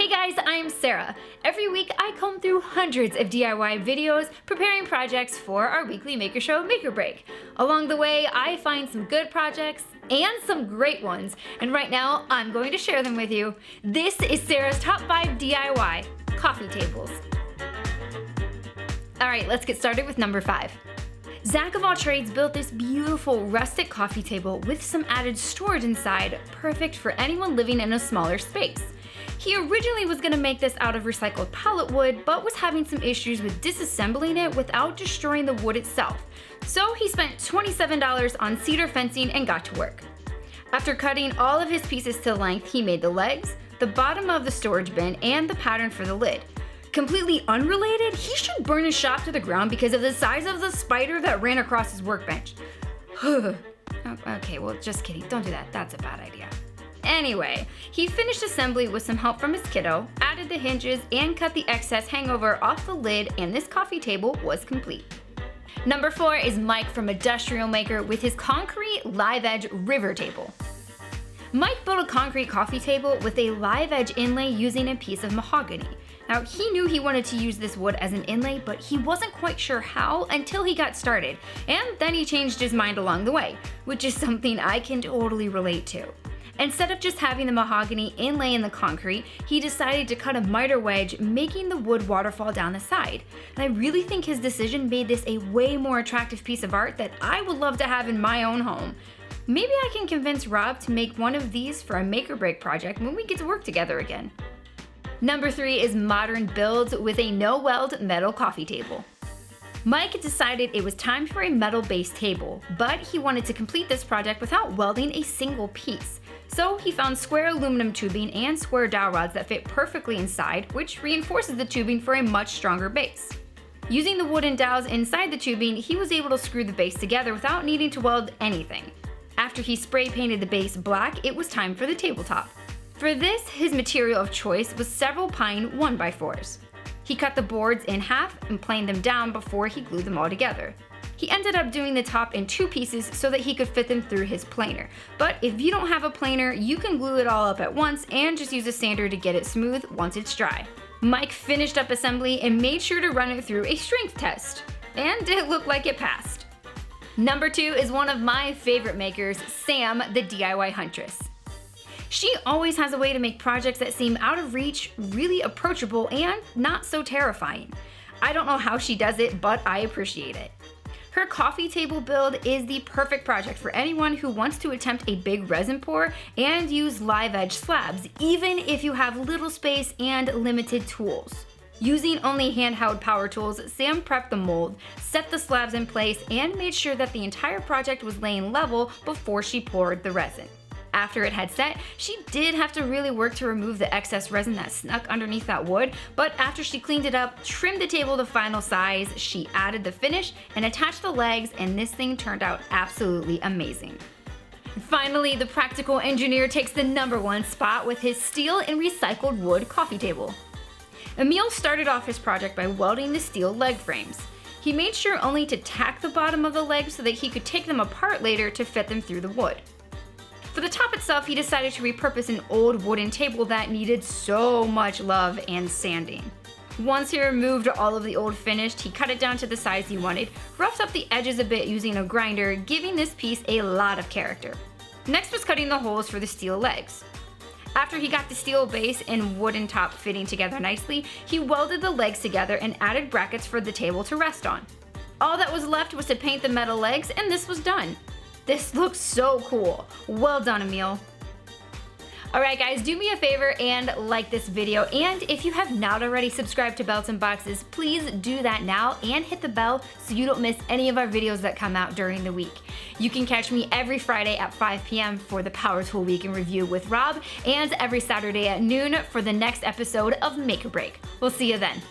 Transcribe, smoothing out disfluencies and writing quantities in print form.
Hey guys, I'm Sarah. Every week I comb through hundreds of DIY videos preparing projects for our weekly Maker Show Make or Break. Along the way, I find some good projects and some great ones, and right now I'm going to share them with you. This is Sarah's Top 5 DIY Coffee Tables. Alright, let's get started with number 5. Zach of all trades built this beautiful rustic coffee table with some added storage inside, perfect for anyone living in a smaller space. He originally was going to make this out of recycled pallet wood, but was having some issues with disassembling it without destroying the wood itself. So he spent $27 on cedar fencing and got to work. After cutting all of his pieces to length, he made the legs, the bottom of the storage bin, and the pattern for the lid. Completely unrelated, he should burn his shop to the ground because of the size of the spider that ran across his workbench. Okay, well, just kidding. Don't do that. That's a bad idea. Anyway, he finished assembly with some help from his kiddo, added the hinges, and cut the excess hangover off the lid, and this coffee table was complete. Number 4 is Mike from Industrial Maker with his concrete live edge river table. Mike built a concrete coffee table with a live edge inlay using a piece of mahogany. Now, he knew he wanted to use this wood as an inlay, but he wasn't quite sure how until he got started, and then he changed his mind along the way, which is something I can totally relate to. Instead of just having the mahogany inlay in the concrete, he decided to cut a miter wedge, making the wood waterfall down the side. And I really think his decision made this a way more attractive piece of art that I would love to have in my own home. Maybe I can convince Rob to make one of these for a make or break project when we get to work together again. Number 3 is Modern Builds with a no-weld metal coffee table. Mike decided it was time for a metal-based table, but he wanted to complete this project without welding a single piece. So he found square aluminum tubing and square dowel rods that fit perfectly inside, which reinforces the tubing for a much stronger base. Using the wooden dowels inside the tubing, he was able to screw the base together without needing to weld anything. After he spray painted the base black, it was time for the tabletop. For this, his material of choice was several pine 1x4s. He cut the boards in half and planed them down before he glued them all together. He ended up doing the top in 2 pieces so that he could fit them through his planer. But if you don't have a planer, you can glue it all up at once and just use a sander to get it smooth once it's dry. Mike finished up assembly and made sure to run it through a strength test. And it looked like it passed. Number 2 is one of my favorite makers, Sam, the DIY Huntress. She always has a way to make projects that seem out of reach, really approachable, and not so terrifying. I don't know how she does it, but I appreciate it. Her coffee table build is the perfect project for anyone who wants to attempt a big resin pour and use live edge slabs, even if you have little space and limited tools. Using only handheld power tools, Sam prepped the mold, set the slabs in place, and made sure that the entire project was laying level before she poured the resin. After it had set, she did have to really work to remove the excess resin that snuck underneath that wood, but after she cleaned it up, trimmed the table to final size, she added the finish and attached the legs, and this thing turned out absolutely amazing. Finally, the practical engineer takes the number 1 spot with his steel and recycled wood coffee table. Emil started off his project by welding the steel leg frames. He made sure only to tack the bottom of the legs so that he could take them apart later to fit them through the wood. For the top itself, he decided to repurpose an old wooden table that needed so much love and sanding. Once he removed all of the old finish, he cut it down to the size he wanted, roughed up the edges a bit using a grinder, giving this piece a lot of character. Next was cutting the holes for the steel legs. After he got the steel base and wooden top fitting together nicely, he welded the legs together and added brackets for the table to rest on. All that was left was to paint the metal legs, and this was done. This looks so cool. Well done, Emil. Alright guys, do me a favor and like this video, and if you have not already subscribed to Belts and Boxes, please do that now and hit the bell so you don't miss any of our videos that come out during the week. You can catch me every Friday at 5 p.m. for the Power Tool Week in Review with Rob, and every Saturday at noon for the next episode of Make or Break. We'll see you then.